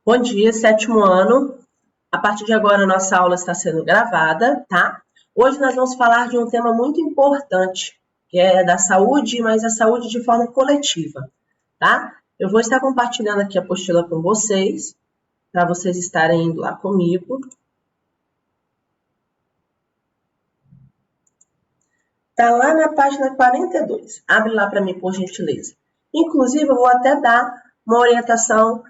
Bom dia, sétimo ano. A partir de agora, a nossa aula está sendo gravada, tá? Hoje nós vamos falar de um tema muito importante, que é da saúde, mas a saúde de forma coletiva, tá? Eu vou estar compartilhando aqui a apostila com vocês, para vocês estarem indo lá comigo. Tá lá na página 42. Abre lá para mim, por gentileza. Inclusive, eu vou até dar uma orientação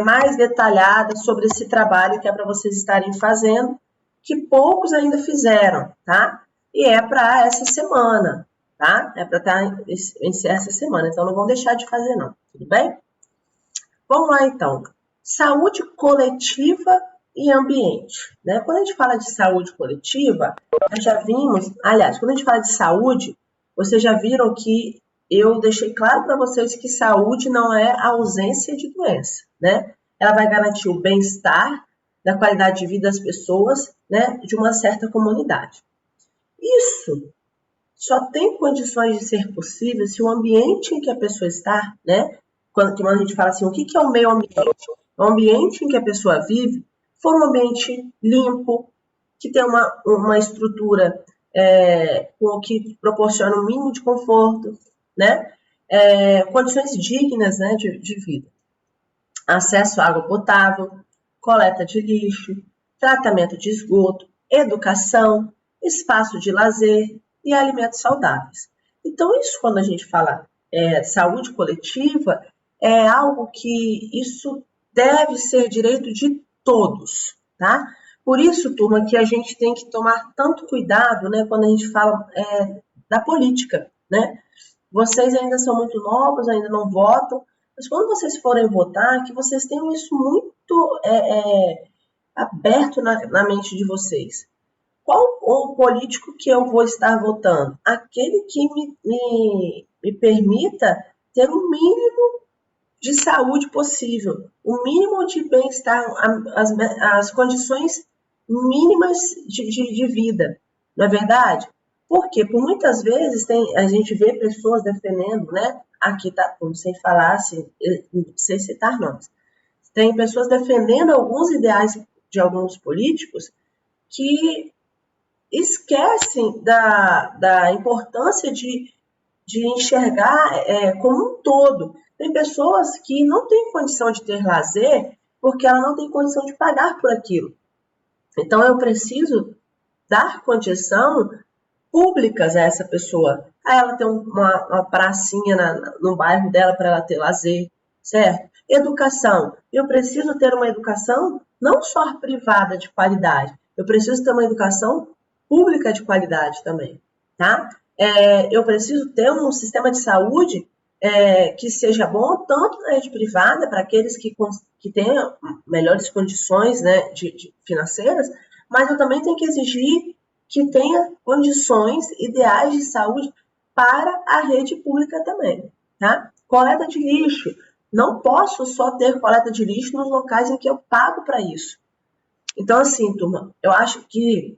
mais detalhada sobre esse trabalho que é para vocês estarem fazendo, que poucos ainda fizeram, tá? E é para essa semana, tá? É para encerrar essa semana, então não vão deixar de fazer não, tudo bem? Vamos lá então. Saúde coletiva e ambiente, né? Quando a gente fala de saúde coletiva, nós já vimos, aliás, quando a gente fala de saúde, vocês já viram que eu deixei claro para vocês que saúde não é a ausência de doença, né? Ela vai garantir o bem-estar, da qualidade de vida das pessoas, né, de uma certa comunidade. Isso só tem condições de ser possível se o ambiente em que a pessoa está, né? Quando a gente fala assim, o que é o meio ambiente? O ambiente em que a pessoa vive for um ambiente limpo, que tem uma estrutura que proporciona um mínimo de conforto, né? Condições dignas, né, de vida. Acesso à água potável, coleta de lixo, tratamento de esgoto, educação, espaço de lazer e alimentos saudáveis. Então, isso quando a gente fala saúde coletiva, é algo que isso deve ser direito de todos, tá? Por isso, turma, que a gente tem que tomar tanto cuidado, né, quando a gente fala da política, né? Vocês ainda são muito novos, ainda não votam, mas quando vocês forem votar, que vocês tenham isso muito aberto na mente de vocês. Qual o político que eu vou estar votando? Aquele que me permita ter o mínimo de saúde possível, o mínimo de bem-estar, as condições mínimas de vida, não é verdade? Porque por muitas vezes a gente vê pessoas defendendo, né? Aqui tá, sem falar, assim, sem citar nomes. Tem pessoas defendendo alguns ideais de alguns políticos que esquecem da importância de enxergar como um todo. Tem pessoas que não têm condição de ter lazer porque ela não tem condição de pagar por aquilo. Então, eu preciso dar condição públicas a essa pessoa. A ela ter uma pracinha no bairro dela para ela ter lazer, certo? Educação. Eu preciso ter uma educação não só privada de qualidade, eu preciso ter uma educação pública de qualidade também, tá? Eu preciso ter um sistema de saúde que seja bom tanto na rede privada, para aqueles que tenham melhores condições, né, financeiras, mas eu também tenho que exigir que tenha condições ideais de saúde para a rede pública também, tá? Coleta de lixo. Não posso só ter coleta de lixo nos locais em que eu pago para isso. Então, assim, turma, eu acho que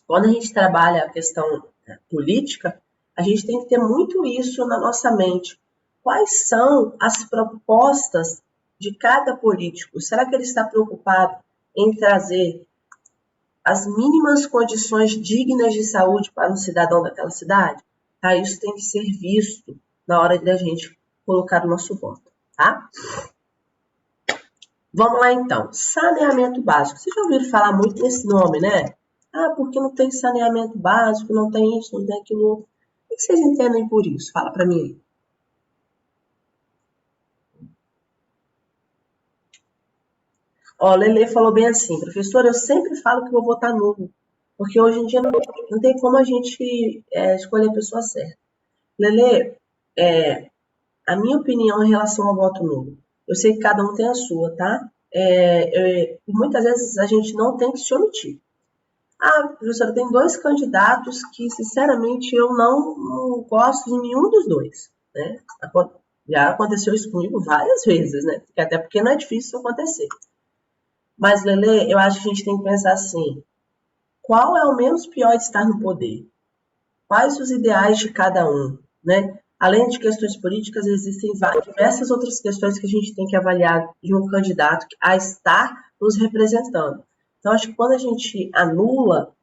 quando a gente trabalha a questão política, a gente tem que ter muito isso na nossa mente. Quais são as propostas de cada político? Será que ele está preocupado em trazer as mínimas condições dignas de saúde para um cidadão daquela cidade? Tá? Isso tem que ser visto na hora de a gente colocar o nosso voto, tá? Vamos lá então. Saneamento básico. Vocês já ouviram falar muito nesse nome, né? Ah, porque não tem saneamento básico, não tem isso, não tem aquilo outro. O que vocês entendem por isso? Fala para mim aí. Ó, Lele falou bem assim, professor, eu sempre falo que vou votar nulo, porque hoje em dia não tem como a gente escolher a pessoa certa. Lele, a minha opinião em relação ao voto nulo, eu sei que cada um tem a sua, tá? Muitas vezes a gente não tem que se omitir. Ah, professora, tem dois candidatos que, sinceramente, eu não gosto de nenhum dos dois, né? Já aconteceu isso comigo várias vezes, né? Até porque não é difícil isso acontecer. Mas, Lele, eu acho que a gente tem que pensar assim, qual é o menos pior de estar no poder? Quais os ideais de cada um, né? Além de questões políticas, existem diversas outras questões que a gente tem que avaliar de um candidato a estar nos representando. Então, acho que quando a gente anula,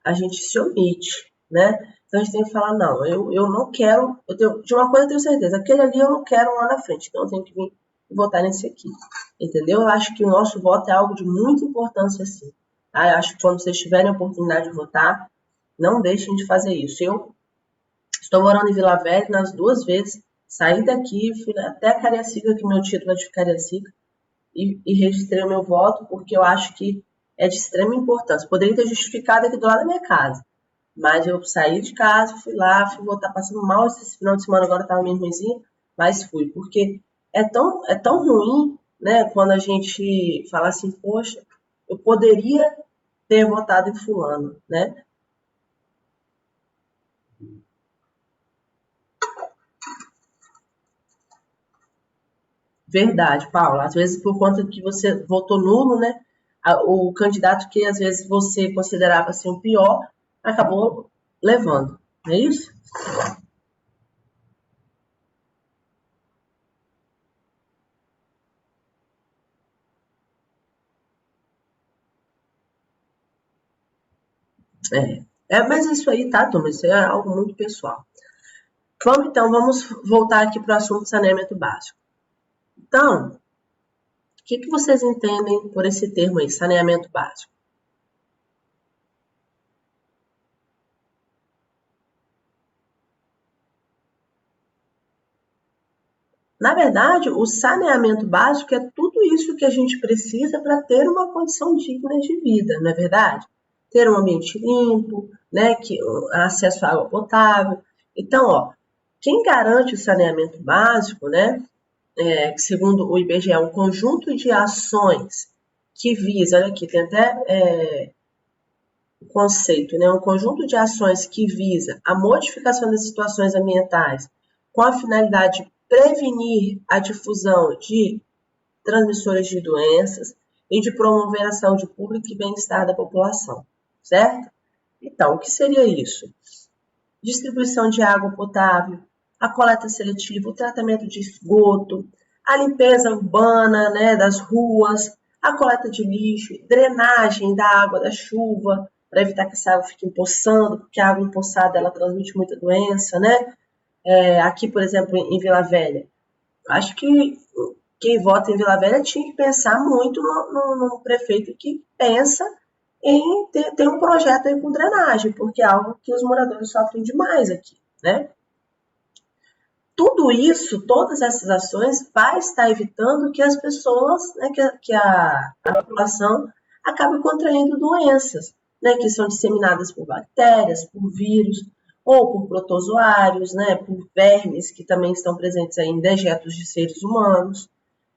a gente se omite, né? Então, a gente tem que falar, não, eu não quero, de uma coisa eu tenho certeza, aquele ali eu não quero lá na frente, então eu tenho que vir votar nesse aqui, entendeu? Eu acho que o nosso voto é algo de muita importância, assim. Tá? Eu acho que quando vocês tiverem a oportunidade de votar, não deixem de fazer isso. Eu estou morando em Vila Velha nas 2 vezes, saí daqui, fui até Cariacica, que meu título é de Cariacica, e registrei o meu voto, porque eu acho que é de extrema importância. Poderia ter justificado aqui do lado da minha casa, mas eu saí de casa, fui lá, fui votar, passando mal esse final de semana, agora estava meio ruimzinho, mas fui, porque é tão ruim, né, quando a gente fala assim, poxa, eu poderia ter votado em fulano, né? Verdade, Paula. Às vezes, por conta que você votou nulo, né? O candidato que às vezes você considerava assim, o pior, acabou levando. Não é isso? Mas isso aí, tá, turma? Isso é algo muito pessoal. Vamos voltar aqui para o assunto saneamento básico. Então, o que vocês entendem por esse termo aí, saneamento básico? Na verdade, o saneamento básico é tudo isso que a gente precisa para ter uma condição digna de vida, não é verdade? Ter um ambiente limpo, né, acesso à água potável. Então, ó, quem garante o saneamento básico, né, que segundo o IBGE é um conjunto de ações que visa, olha aqui, tem até o conceito, né, um conjunto de ações que visa a modificação das situações ambientais com a finalidade de prevenir a difusão de transmissores de doenças e de promover a saúde pública e bem-estar da população, certo? Então, o que seria isso? Distribuição de água potável, a coleta seletiva, o tratamento de esgoto, a limpeza urbana, né, das ruas, a coleta de lixo, drenagem da água da chuva, para evitar que essa água fique empoçando, porque a água empoçada ela transmite muita doença, né? Aqui, por exemplo, em Vila Velha, acho que quem vota em Vila Velha tinha que pensar muito no prefeito que pensa em ter um projeto aí com drenagem, porque é algo que os moradores sofrem demais aqui, né? Tudo isso, todas essas ações, vai estar evitando que as pessoas, né, que a população acabe contraindo doenças, né, que são disseminadas por bactérias, por vírus, ou por protozoários, né, por vermes que também estão presentes aí em dejetos de seres humanos.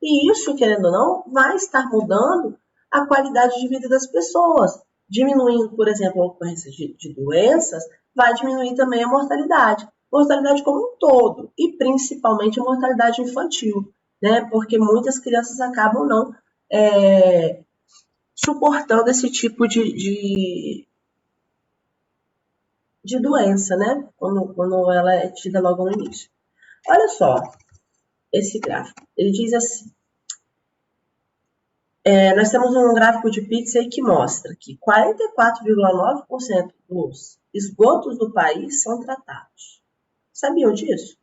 E isso, querendo ou não, vai estar mudando a qualidade de vida das pessoas, diminuindo, por exemplo, a ocorrência de doenças, vai diminuir também a mortalidade como um todo, e principalmente a mortalidade infantil, né? Porque muitas crianças acabam não suportando esse tipo de doença, né? Quando ela é tida logo no início. Olha só esse gráfico. Ele diz assim: nós temos um gráfico de Pix aí que mostra que 44,9% dos esgotos do país são tratados. Sabiam disso?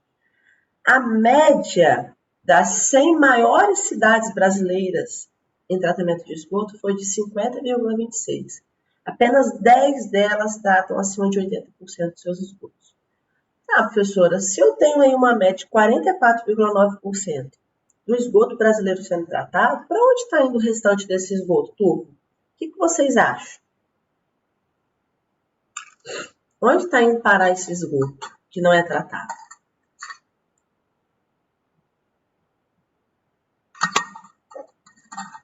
A média das 100 maiores cidades brasileiras em tratamento de esgoto foi de 50,26. Apenas 10 delas tratam acima de 80% dos seus esgotos. Ah, professora, se eu tenho aí uma média de 44,9% do esgoto brasileiro sendo tratado, para onde está indo o restante desse esgoto turvo? O que vocês acham? Onde está indo parar esse esgoto que não é tratado?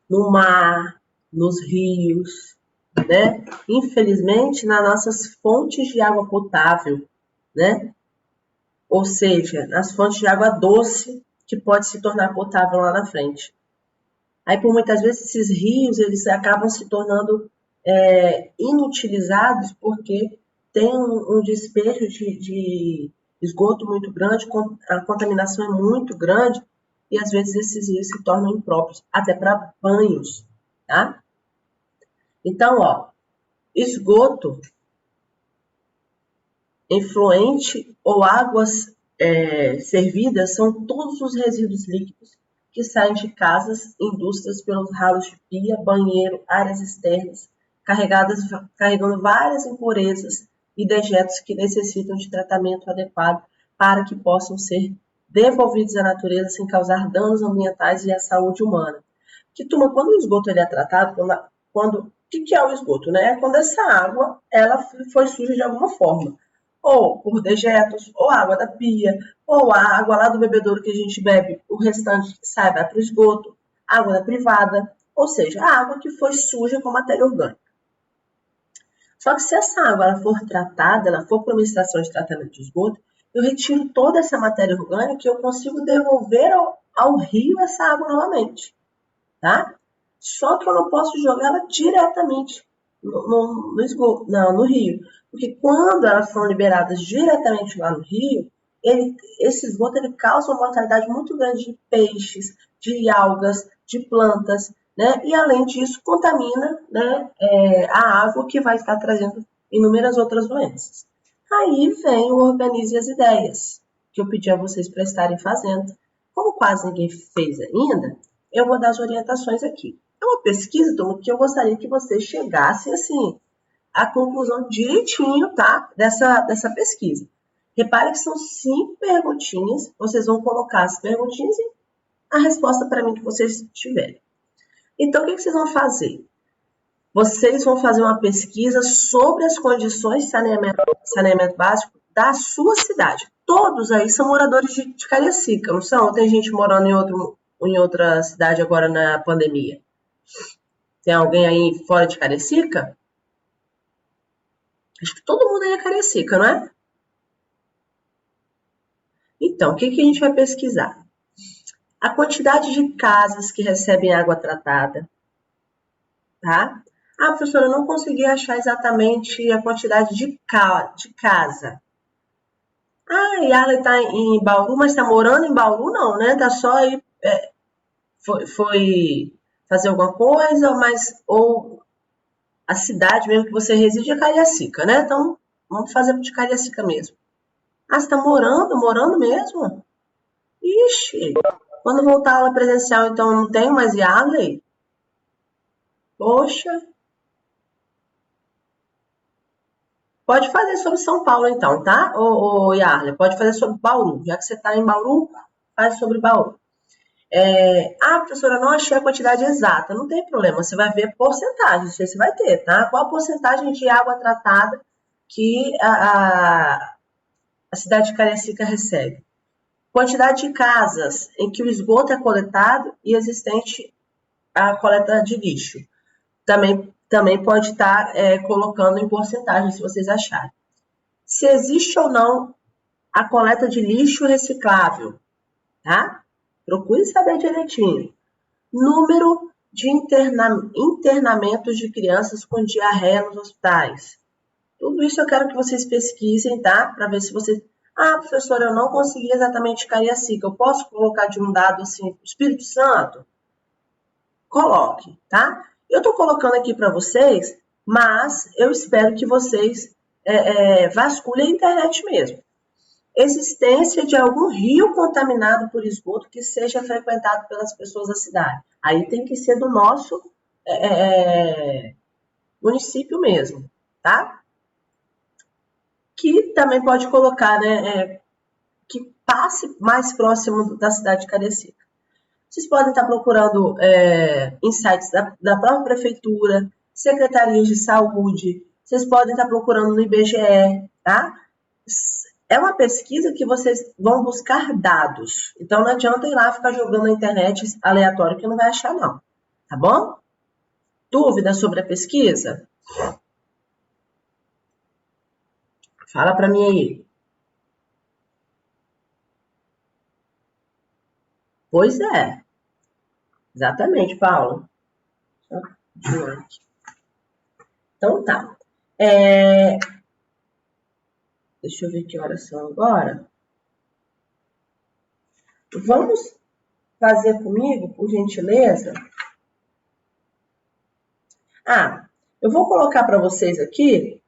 No mar, nos rios, né? Infelizmente, nas nossas fontes de água potável, né? Ou seja, nas fontes de água doce que pode se tornar potável lá na frente. Aí, por muitas vezes, esses rios eles acabam se tornando inutilizados porque tem um despejo Esgoto muito grande, a contaminação é muito grande e às vezes esses rios se tornam impróprios, até para banhos, tá? Então, ó, esgoto, efluente ou águas servidas são todos os resíduos líquidos que saem de casas, indústrias pelos ralos de pia, banheiro, áreas externas, carregando várias impurezas e dejetos que necessitam de tratamento adequado para que possam ser devolvidos à natureza sem causar danos ambientais e à saúde humana. Que turma, quando o esgoto ele é tratado, o que é o esgoto, né? É quando essa água ela foi suja de alguma forma, ou por dejetos, ou água da pia, ou a água lá do bebedouro que a gente bebe, o restante que sai vai para o esgoto, água da privada, ou seja, a água que foi suja com matéria orgânica. Só que se essa água ela for tratada, ela for para uma estação de tratamento de esgoto, eu retiro toda essa matéria orgânica e eu consigo devolver ao rio essa água novamente, tá? Só que eu não posso jogar ela diretamente no esgoto, não, no rio. Porque quando elas são liberadas diretamente lá no rio, esse esgoto ele causa uma mortalidade muito grande de peixes, de algas, de plantas, né? E além disso, contamina, né, a água que vai estar trazendo inúmeras outras doenças. Aí vem o Organize as Ideias, que eu pedi a vocês para estarem fazendo. Como quase ninguém fez ainda, eu vou dar as orientações aqui. É uma pesquisa, turma, que eu gostaria que vocês chegassem, assim, à conclusão direitinho, tá? Dessa pesquisa. Repare que são 5 perguntinhas. Vocês vão colocar as perguntinhas e a resposta para mim que vocês tiverem. Então, o que vocês vão fazer? Vocês vão fazer uma pesquisa sobre as condições de saneamento básico da sua cidade. Todos aí são moradores de Cariacica, não são? Ou tem gente morando em outra cidade agora na pandemia? Tem alguém aí fora de Cariacica? Acho que todo mundo aí é Cariacica, não é? Então, o que a gente vai pesquisar? A quantidade de casas que recebem água tratada, tá? Ah, professora, eu não consegui achar exatamente a quantidade de casa. Ah, e ela está em Bauru, mas está morando em Bauru, não, né? Tá só aí, foi fazer alguma coisa, mas ou a cidade mesmo que você reside é Cariacica, né? Então, vamos fazer de Cariacica mesmo. Ah, você está morando mesmo? Ixi, quando voltar a aula presencial, então não tem mais Yardley? Poxa, pode fazer sobre São Paulo então, tá? Ô Yarley, pode fazer sobre Bauru. Já que você está em Bauru, faz sobre Bauru. Professora, não achei a quantidade exata. Não tem problema, você vai ver porcentagem, isso aí você vai ter, tá? Qual a porcentagem de água tratada que a cidade de Cariacica recebe? Quantidade de casas em que o esgoto é coletado e existente a coleta de lixo. Também pode estar colocando em porcentagem, se vocês acharem. Se existe ou não a coleta de lixo reciclável, tá? Procure saber direitinho. Número de internamentos de crianças com diarreia nos hospitais. Tudo isso eu quero que vocês pesquisem, tá? Para ver se vocês... professora, eu não consegui exatamente Cariacica. Eu posso colocar de um dado assim, Espírito Santo? Coloque, tá? Eu estou colocando aqui para vocês, mas eu espero que vocês vasculhem a internet mesmo. Existência de algum rio contaminado por esgoto que seja frequentado pelas pessoas da cidade. Aí tem que ser do nosso município mesmo, tá? Que também pode colocar, né, que passe mais próximo da cidade de Cariacica. Vocês podem estar procurando em sites da própria prefeitura, secretarias de saúde, vocês podem estar procurando no IBGE, tá? É uma pesquisa que vocês vão buscar dados. Então não adianta ir lá ficar jogando na internet aleatório que não vai achar, não. Tá bom? Dúvidas sobre a pesquisa? Fala para mim aí. Pois é. Exatamente, Paulo. Então tá. Deixa eu ver que horas são agora. Vamos fazer comigo, por gentileza? Eu vou colocar para vocês aqui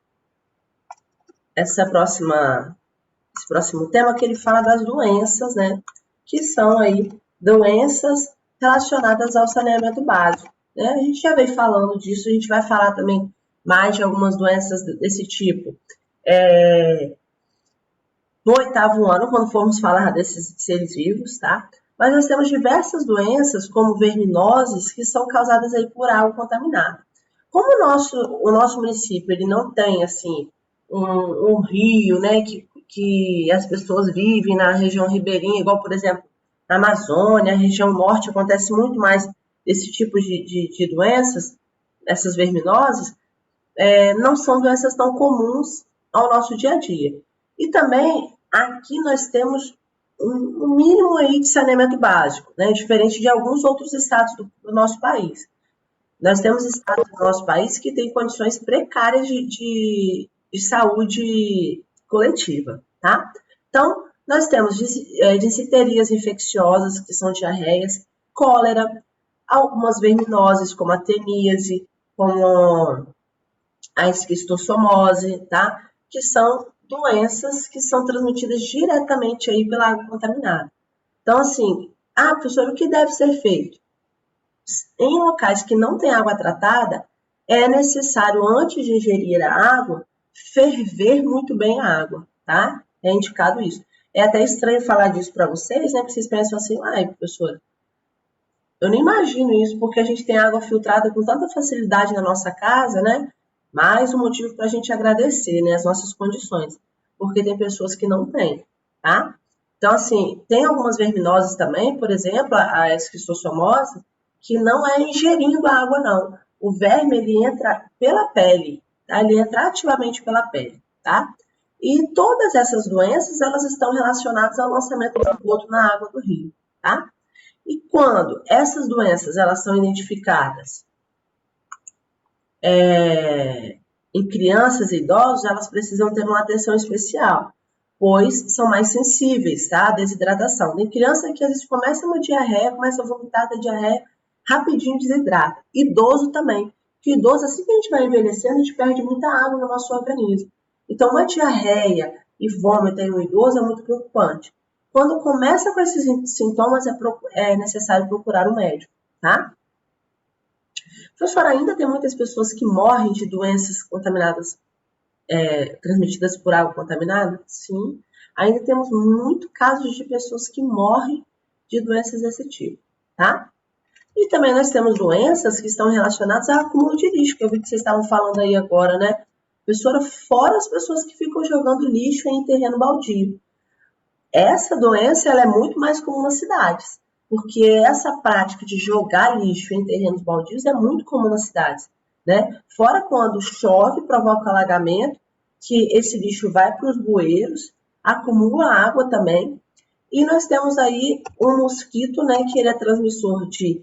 esse próximo tema que ele fala das doenças, né? Que são aí doenças relacionadas ao saneamento básico, né? A gente já veio falando disso, a gente vai falar também mais de algumas doenças desse tipo no 8º ano, quando formos falar desses seres vivos, tá? Mas nós temos diversas doenças, como verminoses, que são causadas aí por água contaminada. Como o nosso município ele não tem assim um rio, né, que as pessoas vivem na região ribeirinha, igual por exemplo na Amazônia, a região norte acontece muito mais desse tipo de doenças, essas verminoses, não são doenças tão comuns ao nosso dia a dia. E também aqui nós temos um mínimo aí de saneamento básico, né, diferente de alguns outros estados do nosso país. Nós temos estados do nosso país que têm condições precárias de saúde coletiva, tá? Então, nós temos disenterias infecciosas, que são diarreias, cólera, algumas verminoses, como a teníase, como a esquistossomose, tá? Que são doenças que são transmitidas diretamente aí pela água contaminada. Então, assim, professor, o que deve ser feito? Em locais que não tem água tratada, é necessário, antes de ingerir a água, ferver muito bem a água, tá? É indicado isso. É até estranho falar disso para vocês, né? Porque vocês pensam assim, professora, eu nem imagino isso, porque a gente tem água filtrada com tanta facilidade na nossa casa, né? Mais um motivo para a gente agradecer, né? As nossas condições. Porque tem pessoas que não têm, tá? Então, assim, tem algumas verminoses também, por exemplo, a esquistossomose, que não é ingerindo a água, não. O verme, ele entra pela pele, tá? Ele entra ativamente pela pele, tá? E todas essas doenças, elas estão relacionadas ao lançamento do esgoto na água do rio, tá? E quando essas doenças, elas são identificadas em crianças e idosos, elas precisam ter uma atenção especial, pois são mais sensíveis, tá? À desidratação. Tem criança que às vezes começa uma diarreia, começa a vomitar da diarreia, rapidinho desidrata. Idoso também. Porque idoso, assim que a gente vai envelhecendo, a gente perde muita água no nosso organismo. Então, uma diarreia e vômito em um idoso é muito preocupante. Quando começa com esses sintomas, é necessário procurar um médico, tá? Professor, ainda tem muitas pessoas que morrem de doenças contaminadas, transmitidas por água contaminada? Sim. Ainda temos muitos casos de pessoas que morrem de doenças desse tipo, tá? E também nós temos doenças que estão relacionadas ao acúmulo de lixo, que eu vi que vocês estavam falando aí agora, né? Professora, fora as pessoas que ficam jogando lixo em terreno baldio. Essa doença ela é muito mais comum nas cidades, porque essa prática de jogar lixo em terrenos baldios é muito comum nas cidades, né? Fora quando chove, provoca alagamento, que esse lixo vai para os bueiros, acumula água também, e nós temos aí um mosquito, né, que ele é transmissor de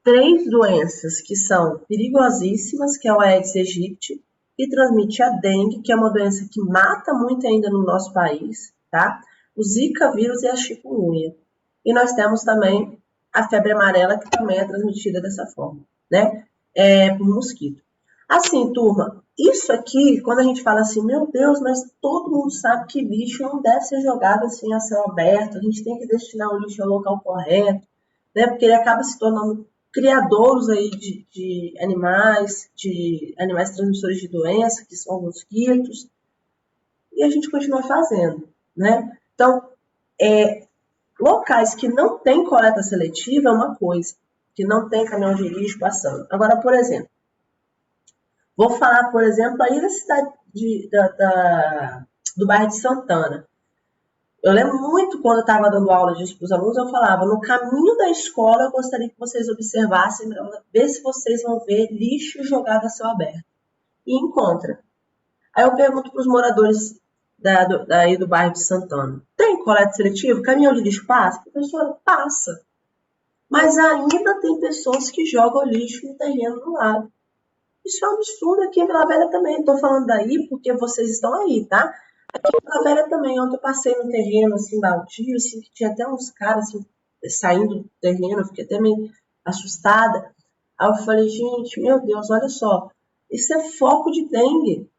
3 doenças que são perigosíssimas, que é o Aedes aegypti, que transmite a dengue, que é uma doença que mata muito ainda no nosso país, tá? O Zika vírus e a chikungunya. E nós temos também a febre amarela, que também é transmitida dessa forma, né? Por mosquito. Assim, turma, isso aqui, quando a gente fala assim, meu Deus, mas todo mundo sabe que lixo não deve ser jogado assim a céu aberto, a gente tem que destinar o lixo ao local correto, né? Porque ele acaba se tornando criadouros aí de animais transmissores de doença, que são mosquitos, e a gente continua fazendo, né? Então, locais que não tem coleta seletiva é uma coisa, que não tem caminhão de lixo passando. Agora, por exemplo, vou falar, por exemplo, aí da cidade do bairro de Santana. Eu lembro muito quando eu estava dando aula disso para os alunos, eu falava, no caminho da escola eu gostaria que vocês observassem, ver se vocês vão ver lixo jogado a céu aberto. E encontra. Aí eu pergunto para os moradores daí do bairro de Santana, tem coleta seletiva? Caminhão de lixo passa? Professora, passa. Mas ainda tem pessoas que jogam lixo no terreno do lado. Isso é um absurdo aqui em Vila Velha também. Estou falando daí porque vocês estão aí, tá? A Vera também, ontem eu passei no terreno, assim, baldio, assim, que tinha até uns caras, assim, saindo do terreno, eu fiquei até meio assustada. Aí eu falei, gente, meu Deus, olha só, isso é foco de dengue.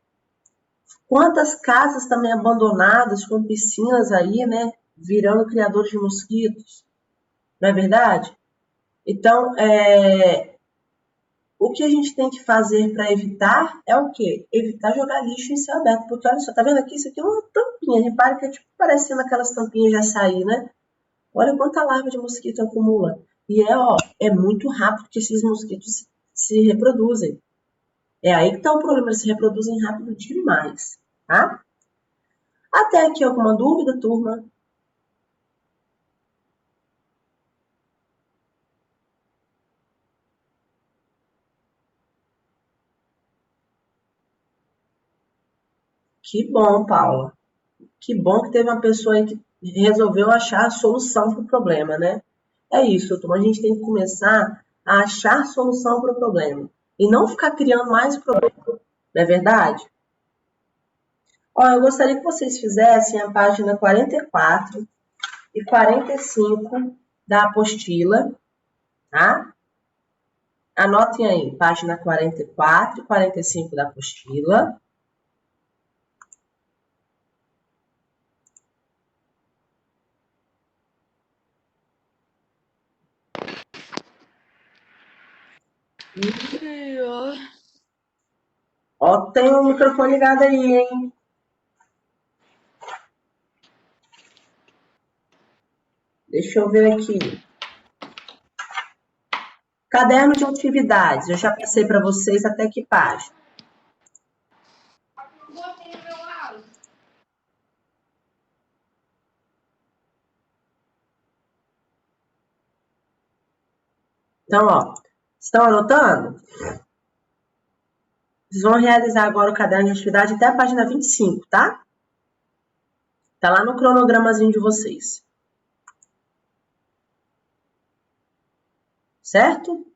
Quantas casas também abandonadas, com piscinas aí, né, virando criadores de mosquitos, não é verdade? Então, o que a gente tem que fazer para evitar é o quê? Evitar jogar lixo em céu aberto. Porque olha só, tá vendo aqui? Isso aqui é uma tampinha. Repare que é tipo parecendo aquelas tampinhas de açaí, né? Olha quanta larva de mosquito acumula. E é muito rápido que esses mosquitos se reproduzem. É aí que tá o problema, eles se reproduzem rápido demais, tá? Até aqui alguma dúvida, turma? Que bom, Paula. Que bom que teve uma pessoa aí que resolveu achar a solução para o problema, né? É isso, turma. A gente tem que começar a achar solução para o problema. E não ficar criando mais problema. Não é verdade? Ó, eu gostaria que vocês fizessem a página 44 e 45 da apostila, tá? Anotem aí, página 44 e 45 da apostila. Ó, tem o microfone ligado aí, hein? Deixa eu ver aqui. Caderno de atividades. Eu já passei para vocês até que página. Então, ó, estão anotando? Vocês vão realizar agora o caderno de atividade até a página 25, tá? Tá lá no cronogramazinho de vocês. Certo?